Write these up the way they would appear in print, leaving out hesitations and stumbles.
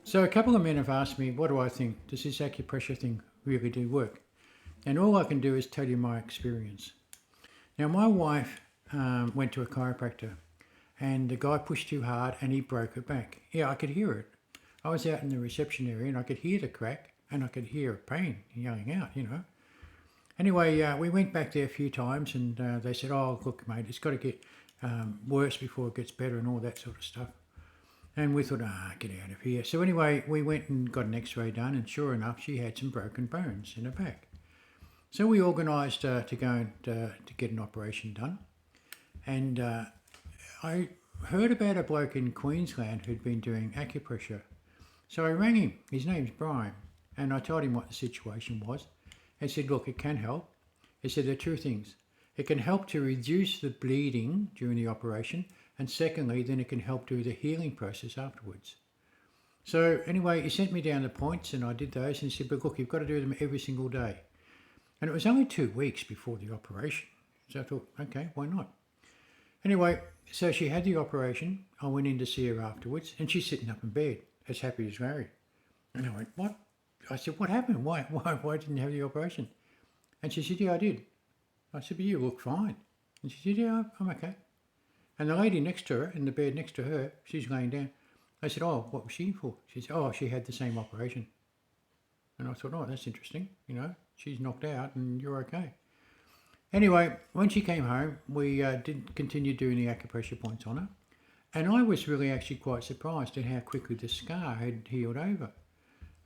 So a couple of men have asked me, what do I think? Does this acupressure thing really do work? And all I can do is tell you my experience. Now, my wife went to a chiropractor and the guy pushed too hard and he broke her back. Yeah, I could hear it. I was out in the reception area and I could hear the crack and I could hear pain yelling out. Anyway, we went back there a few times and they said, oh, look, mate, it's got to get worse before it gets better and all that sort of stuff. And we thought, get out of here. So anyway, we went and got an x-ray done and sure enough, she had some broken bones in her back. So we organised to go and to get an operation done. And I heard about a bloke in Queensland who'd been doing acupressure. So I rang him. His name's Brian. And I told him what the situation was. He said, look, it can help. He said there are two things. It can help to reduce the bleeding during the operation. And secondly, then it can help do the healing process afterwards. So anyway, he sent me down the points and I did those and he said, but look, you've got to do them every single day. And it was only 2 weeks before the operation. So I thought, okay, why not? Anyway, so she had the operation. I went in to see her afterwards and she's sitting up in bed, as happy as Larry. And I went, what? I said, what happened? Why didn't you have the operation? And she said, yeah, I did. I said, but you look fine. And she said, yeah, I'm okay. And the lady next to her, in the bed next to her, she's laying down. I said, oh, what was she for? She said, oh, she had the same operation. And I thought, oh, that's interesting. She's knocked out and you're okay. Anyway, when she came home, we did continue doing the acupressure points on her. And I was really actually quite surprised at how quickly the scar had healed over.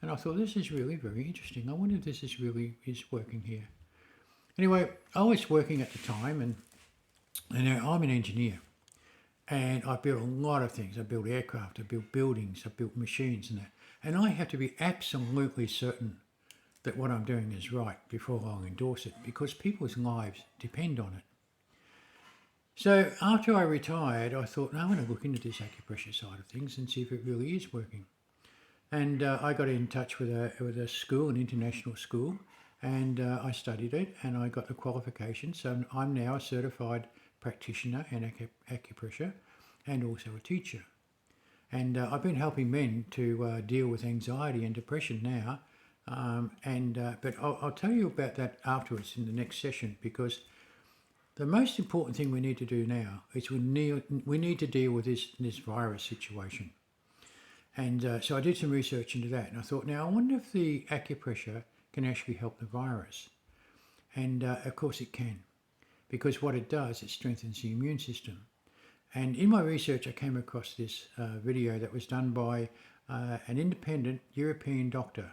And I thought, this is really very interesting. I wonder if this is working here. Anyway, I was working at the time and I'm an engineer. And I built a lot of things. I built aircraft, I built buildings, I built machines and that. And I have to be absolutely certain that what I'm doing is right before I'll endorse it because people's lives depend on it. So after I retired, I thought, no, I want to look into this acupressure side of things and see if it really is working. And I got in touch with a school, an international school, and I studied it and I got the qualification. So I'm now a certified practitioner in acupressure and also a teacher. And I've been helping men to deal with anxiety and depression now. But I'll tell you about that afterwards in the next session because the most important thing we need to do now is we need to deal with this virus situation. And so I did some research into that and I thought, now I wonder if the acupressure can actually help the virus. And of course it can. Because what it does, it strengthens the immune system. And in my research, I came across this video that was done by an independent European doctor.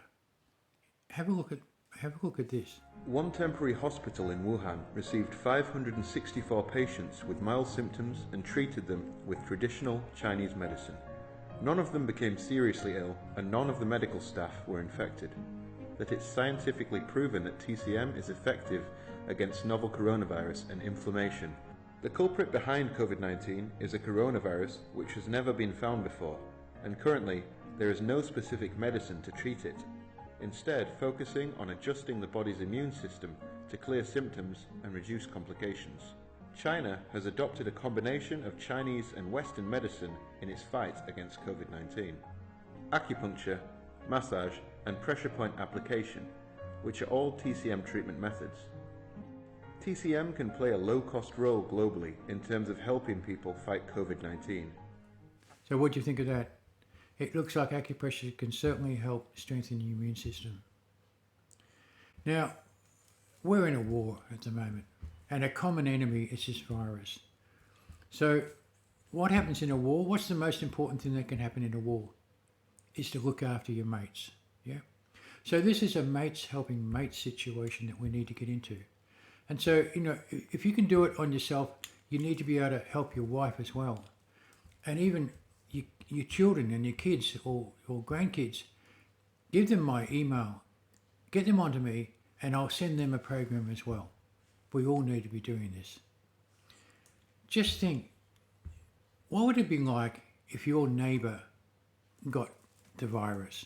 Have a look at this. One temporary hospital in Wuhan received 564 patients with mild symptoms and treated them with traditional Chinese medicine. None of them became seriously ill and none of the medical staff were infected. That it's scientifically proven that TCM is effective against novel coronavirus and inflammation. The culprit behind COVID-19 is a coronavirus which has never been found before, and currently there is no specific medicine to treat it, instead focusing on adjusting the body's immune system to clear symptoms and reduce complications. China has adopted a combination of Chinese and Western medicine in its fight against COVID-19. Acupuncture, massage and pressure point application, which are all TCM treatment methods. TCM can play a low-cost role globally in terms of helping people fight COVID-19. So what do you think of that? It looks like acupressure can certainly help strengthen the immune system. Now, we're in a war at the moment, and a common enemy is this virus. So what happens in a war? What's the most important thing that can happen in a war? Is to look after your mates. Yeah. So this is a mates helping mates situation that we need to get into. And so, if you can do it on yourself, you need to be able to help your wife as well. And even your children and your kids or grandkids, give them my email, get them onto me, and I'll send them a program as well. We all need to be doing this. Just think, what would it be like if your neighbour got the virus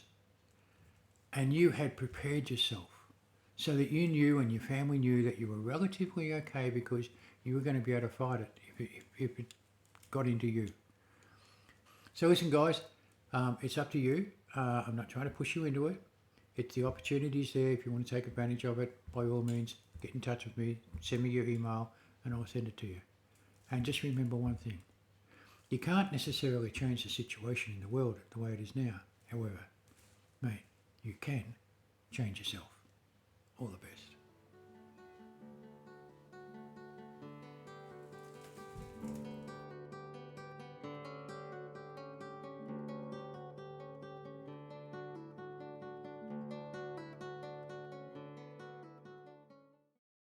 and you had prepared yourself so that you knew and your family knew that you were relatively okay because you were going to be able to fight it if it got into you. So listen guys, it's up to you. I'm not trying to push you into it. It's the opportunity's there. If you want to take advantage of it, by all means, get in touch with me, send me your email, and I'll send it to you. And just remember one thing. You can't necessarily change the situation in the world the way it is now. However, mate, you can change yourself. All the best.